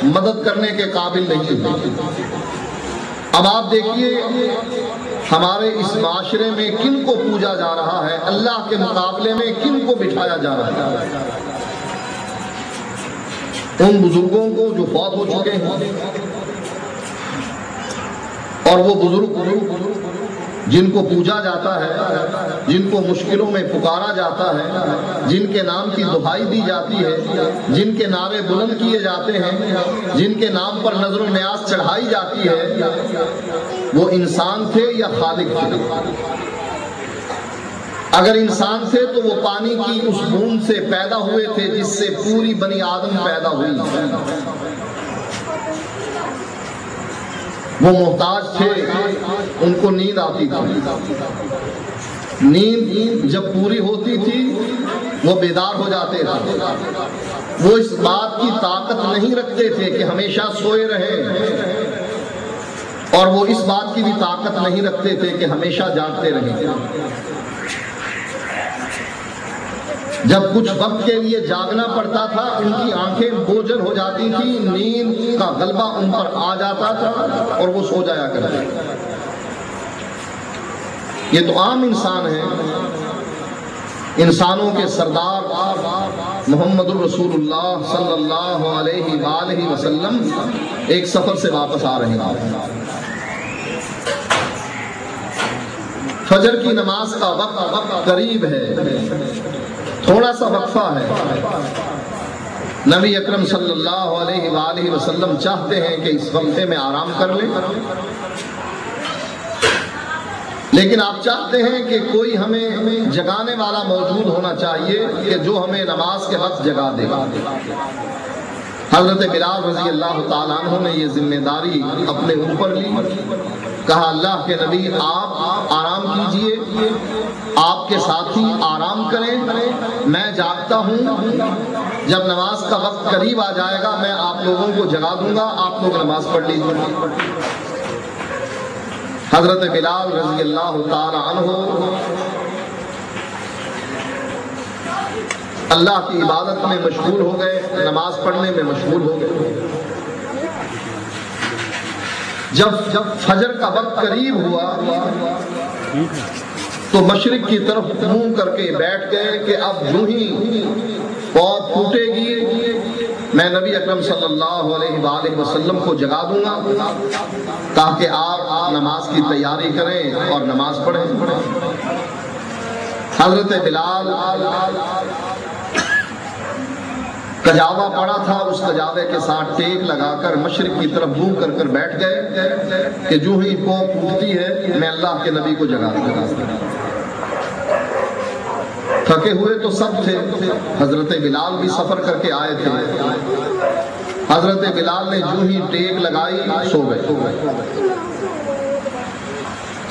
مدد کرنے کے قابل نہیں ہے۔ اب آپ دیکھیے ہمارے اس معاشرے میں کن کو پوجا جا رہا ہے، اللہ کے مقابلے میں کن کو بٹھایا جا رہا ہے؟ ان بزرگوں کو جو فوت ہو چکے ہیں، اور وہ بزرگ جن کو پوجا جاتا ہے، جن کو مشکلوں میں پکارا جاتا ہے، جن کے نام کی دہائی دی جاتی ہے، جن کے نعرے بلند کیے جاتے ہیں، جن کے نام پر نذر و نیاز چڑھائی جاتی ہے، وہ انسان تھے یا خالق تھے؟ اگر انسان تھے تو وہ پانی کی اس بوند سے پیدا ہوئے تھے جس سے پوری بنی آدم پیدا ہوئی۔ وہ محتاج تھے، ان کو نیند آتی تھی، نیند جب پوری ہوتی تھی وہ بیدار ہو جاتے تھے۔ وہ اس بات کی طاقت نہیں رکھتے تھے کہ ہمیشہ سوئے رہیں، اور وہ اس بات کی بھی طاقت نہیں رکھتے تھے کہ ہمیشہ جاگتے رہیں۔ جب کچھ وقت کے لیے جاگنا پڑتا تھا، ان کی آنکھیں بوجھل ہو جاتی تھی، نیند کا غلبہ ان پر آ جاتا تھا اور وہ سو جایا کرتے۔ یہ تو عام انسان ہے۔ انسانوں کے سردار محمد الرسول اللہ صلی اللہ علیہ وآلہ وسلم ایک سفر سے واپس آ رہے ہیں۔ فجر کی نماز کا وقت قریب ہے، تھوڑا سا وقفہ ہے۔ نبی اکرم صلی اللہ علیہ وآلہ وسلم چاہتے ہیں کہ اس وقفے میں آرام کر لیں، لیکن آپ چاہتے ہیں کہ کوئی ہمیں جگانے والا موجود ہونا چاہیے کہ جو ہمیں نماز کے وقت جگا دے گا۔ حضرت بلال رضی اللہ تعالیٰ عنہ نے یہ ذمہ داری اپنے اوپر لی۔ کہا اللہ کے نبی آپ آرام کیجئے، آپ کے ساتھی آرام کریں، میں جاگتا ہوں، جب نماز کا وقت قریب آ جائے گا میں آپ لوگوں کو جگا دوں گا، آپ لوگ نماز پڑھ لیجیے۔ حضرت بلال رضی اللہ تعالی عنہ اللہ کی عبادت میں مشغول ہو گئے، نماز پڑھنے میں مشغول ہو گئے۔ جب فجر کا وقت قریب ہوا تو مشرق کی طرف منہ کر کے بیٹھ گئے کہ اب جو ہی پود پھوٹے گی میں نبی اکرم صلی اللہ علیہ وآلہ وسلم کو جگا دوں گا تاکہ آپ نماز کی تیاری کریں اور نماز پڑھیں۔ حضرت بلال کجاوا پڑا تھا، اس کجاوے کے ساتھ ٹیک لگا کر مشرق کی طرف منہ کر کر بیٹھ گئے کہ جو ہی پو پھوٹتی ہے میں اللہ کے نبی کو جگا دوں گا۔ تھکے ہوئے تو سب تھے، حضرت بلال بھی سفر کر کے آئے تھے۔ حضرت بلال نے جو ہی ٹیک لگائی سو گئے۔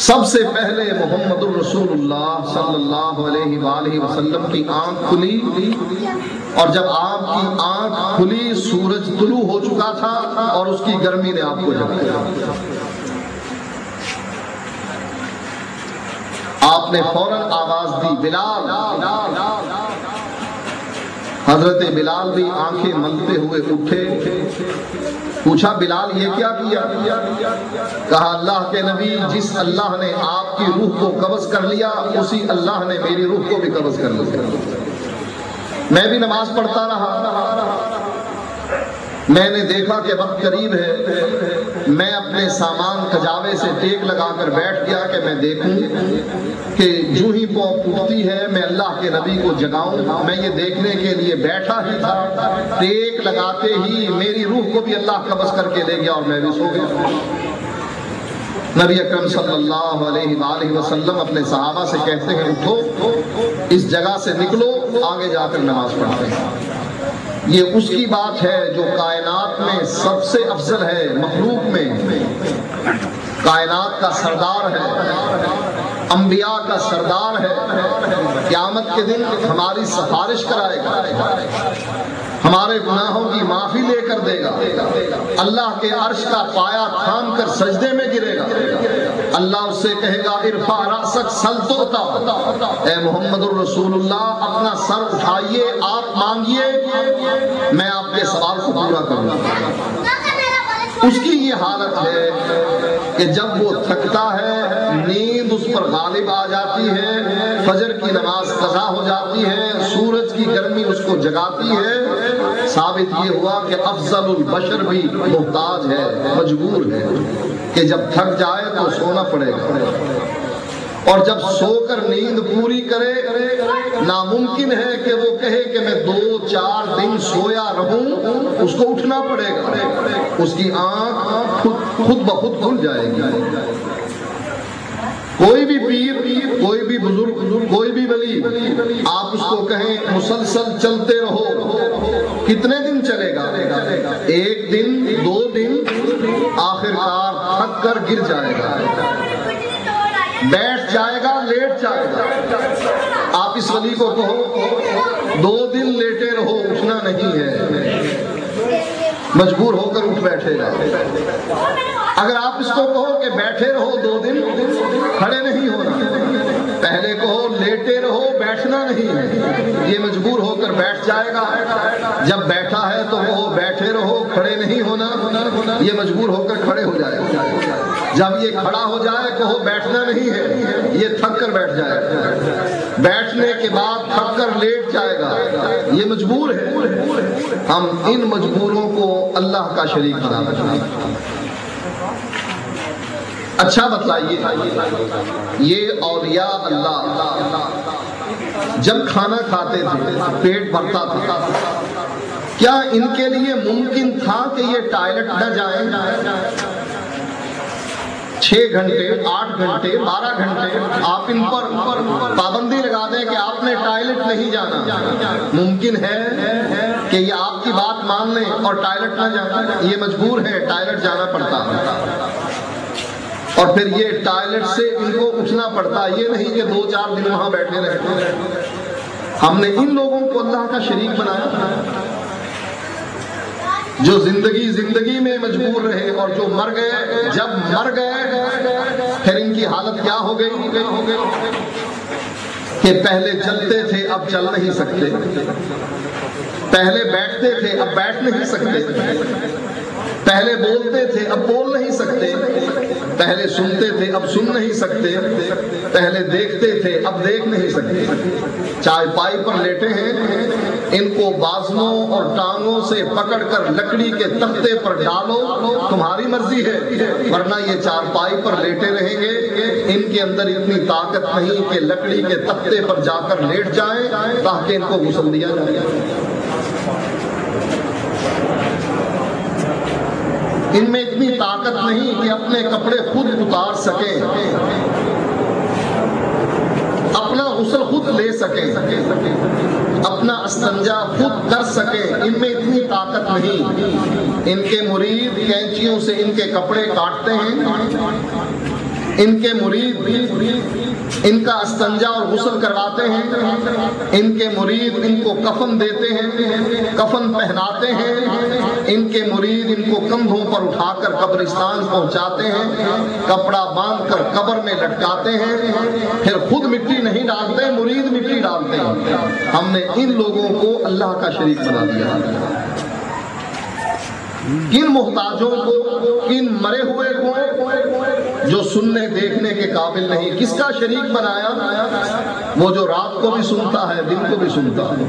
سب سے پہلے محمد الرسول اللہ صلی اللہ علیہ وآلہ وسلم کی آنکھ کھلی، اور جب آپ کی آنکھ کھلی سورج طلوع ہو چکا تھا اور اس کی گرمی نے آپ کو جگایا۔ آپ نے فوراً آواز دی بلال۔ حضرت بلال بھی آنکھیں ملتے ہوئے اٹھے۔ پوچھا بلال یہ کیا کیا؟ کہا اللہ کے نبی جس اللہ نے آپ کی روح کو قبض کر لیا اسی اللہ نے میری روح کو بھی قبض کر لیا۔ میں بھی نماز پڑھتا رہا، میں نے دیکھا کہ وقت قریب ہے، میں اپنے سامان کجاوے سے ٹیک لگا کر بیٹھ گیا کہ میں دیکھوں کہ جو ہی پو پھوٹتی ہے میں اللہ کے نبی کو جگاؤں۔ میں یہ دیکھنے کے لیے بیٹھا ہی تھا، ٹیک لگاتے ہی میری روح کو بھی اللہ قبض کر کے لے گیا اور میں بھی سو گیا۔ نبی اکرم صلی اللہ علیہ وآلہ وسلم اپنے صحابہ سے کہتے ہیں اٹھو، اس جگہ سے نکلو، آگے جا کر نماز پڑھتے ہیں۔ یہ اس کی بات ہے جو کائنات میں سب سے افضل ہے، مخلوق میں کائنات کا سردار ہے، انبیاء کا سردار ہے، قیامت کے دن ہماری سفارش کرائے گا، ہمارے گناہوں کی معافی لے کر دے گا، اللہ کے عرش کا پایا تھام کر سجدے میں گرے گا، اللہ اس سے کہے گا ارفع رأسک سل تؤتا، اے محمد الرسول اللہ اپنا سر اٹھائیے، آپ مانگیے میں آپ کے کے سوال کو پورا کروں۔ اس کی یہ حالت ہے کہ جب وہ تھکتا ہے، نیند اس پر غالب آ جاتی ہے، فجر کی نماز قضا ہو جاتی ہے، سورج کی گرمی اس کو جگاتی ہے، ثابت یہ ہوا کہ افضل البشر بھی محتاج ہے، مجبور ہے کہ جب تھک جائے تو سونا پڑے گا، اور جب سو کر نیند پوری کرے ناممکن ہے کہ وہ کہے کہ میں 2-4 دن سویا رہوں، اس کو اٹھنا پڑے گا، اس کی آنکھ خود بخود کھل جائے گی۔ کوئی بھی پیر، کوئی بھی بزرگ، کوئی بھی ولی، آپ اس کو کہیں مسلسل چلتے رہو، کتنے دن چلے گا؟ 1 دن، 2 دن، آخرکار تھک کر گر جائے گا، بیٹھ جائے گا، لیٹ جائے گا۔ آپ اس ولی کو کہو 2 دن لیٹے رہو، اٹھنا نہیں ہے، مجبور ہو کر اٹھ بیٹھے گا۔ اگر آپ اس کو کہو کہ بیٹھے رہو 2 دن، کھڑے نہیں ہونا، پہلے کہو لیٹے رہو، بیٹھنا نہیں ہے، یہ مجبور ہو کر بیٹھ جائے گا۔ جب بیٹھا ہے تو وہ بیٹھے رہو، کھڑے نہیں ہونا، یہ مجبور ہو کر کھڑے ہو جائے گا۔ جب یہ کھڑا ہو جائے کہو بیٹھنا نہیں ہے، یہ تھک کر بیٹھ جائے گا، بیٹھنے کے بعد تھک کر لیٹ جائے گا، یہ مجبور ہے۔ ہم ان مجبوروں کو اللہ کا شریک بنا رہے ہیں۔ اچھا بتلائیے، یہ اولیاء اللہ جب کھانا کھاتے تھے، پیٹ بھرتا تھا، کیا ان کے لیے ممکن تھا کہ یہ ٹائلٹ نہ جائیں؟ 6 گھنٹے، 8 گھنٹے، 12 گھنٹے آپ ان پر پابندی لگا دیں کہ آپ نے ٹائلٹ نہیں جانا، ممکن ہے کہ یہ آپ کی بات مان لیں اور ٹائلٹ نہ جانا؟ یہ مجبور ہے، ٹائلٹ جانا پڑتا ہے، اور پھر یہ ٹائلٹ سے ان کو اٹھنا پڑتا، یہ نہیں کہ 2-4 دن وہاں بیٹھے رہتے۔ ہم نے ان لوگوں کو اللہ کا شریک بنایا جو زندگی میں مجبور رہے، اور جو مر گئے، جب مر گئے پھر ان کی حالت کیا ہو گئی کہ پہلے چلتے تھے اب چل نہیں سکتے، پہلے بیٹھتے تھے اب بیٹھ نہیں سکتے، پہلے بولتے تھے اب بول نہیں سکتے، پہلے سنتے تھے اب سن نہیں سکتے، پہلے دیکھتے تھے اب دیکھ نہیں سکتے۔ چارپائی پر لیٹے ہیں، ان کو بازوؤں اور ٹانگوں سے پکڑ کر لکڑی کے تختے پر ڈالو، تمہاری مرضی ہے، ورنہ یہ چارپائی پر لیٹے رہیں گے۔ ان کے اندر اتنی طاقت نہیں کہ لکڑی کے تختے پر جا کر لیٹ جائیں تاکہ ان کو غسل دیا جائے۔ ان میں اتنی طاقت نہیں کہ اپنے کپڑے خود اتار سکیں، اپنا غسل خود لے سکیں، اپنا استنجا خود کر سکیں، ان میں اتنی طاقت نہیں۔ ان کے مرید کینچیوں سے ان کے کپڑے کاٹتے ہیں، ان کے مرید ان کا استنجا اور غسل کرواتے ہیں، ان کے مرید ان کو کفن دیتے ہیں، کفن پہناتے ہیں، ان کے مرید ان کو کندھوں پر اٹھا کر قبرستان پہنچاتے ہیں، کپڑا باندھ کر قبر میں لٹکاتے ہیں، پھر خود مٹی نہیں ڈالتے، مرید مٹی ڈالتے ہیں۔ ہم نے ان لوگوں کو اللہ کا شریک بنا دیا۔ کن محتاجوں کو، کن مرے ہوئے کو جو سننے دیکھنے کے قابل نہیں، کس کا شریک بنایا؟ وہ جو رات کو بھی سنتا ہے، دن کو بھی سنتا ہے،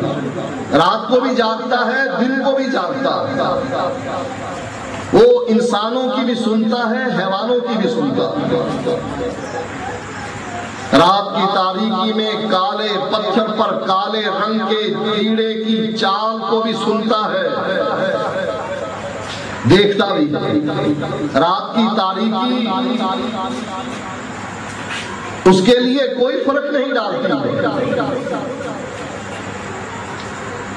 رات کو بھی جاگتا ہے، دن کو بھی جاگتا ہے، وہ انسانوں کی بھی سنتا ہے، حیوانوں کی بھی سنتا ہے۔ رات کی تاریکی میں کالے پتھر پر کالے رنگ کے کیڑے کی چال کو بھی سنتا ہے، دیکھتا بھی۔ رات کی تاریکی اس کے لیے کوئی فرق نہیں ڈالتی،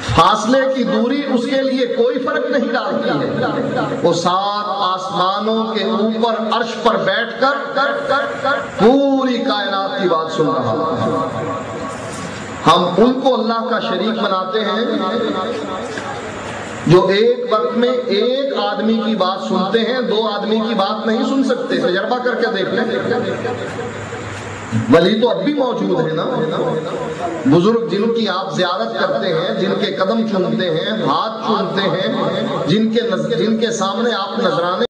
فاصلے کی دوری اس کے لیے کوئی فرق نہیں ڈالتی ہے۔ وہ 7 آسمانوں کے اوپر عرش پر بیٹھ کر پوری کائنات کی بات سن رہا ہے۔ ہم ان کو اللہ کا شریک بناتے ہیں جو ایک وقت میں ایک آدمی کی بات سنتے ہیں، 2 آدمی کی بات نہیں سن سکتے۔ تجربہ کر کے دیکھ لیں، ولی تو اب بھی موجود ہے نا، بزرگ جن کی آپ زیارت کرتے ہیں، جن کے قدم چومتے ہیں، ہاتھ چومتے ہیں، جن کے سامنے آپ نذرانے